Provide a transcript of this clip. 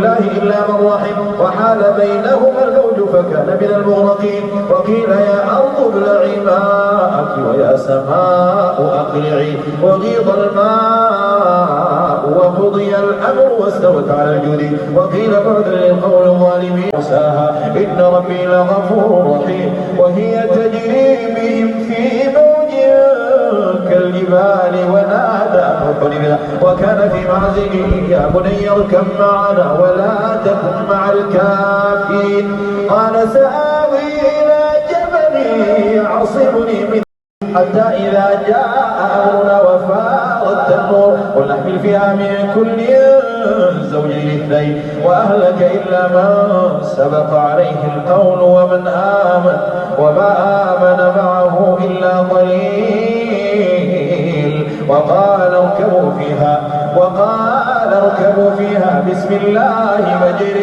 الله إلا من رحم وحال بينهما الموج فكان من المغرقين. وقيل يا أرض ابلعي ماءك ويا سماء أقلعي وغيض الماء وقضي الأمر واستوت على الجود. وقيل بعدا للقوم الظالمين موساها إن ربي لغفور رحيم. وهي تجري بهم في موج كالجبال ونادى وكان في معزله يا بني اركب معنا ولا تكن مع الكافرين. قال سآوي إلى جبل يعصمني من حتى إذا جاء أمرنا وفار التنور ونحمل فيها من كل زوجين اثنين وأهلك إلا من سبق عليه القول ومن آمن وما آمن معه إلا قليل. وقال اركبوا فيها بسم الله مجريها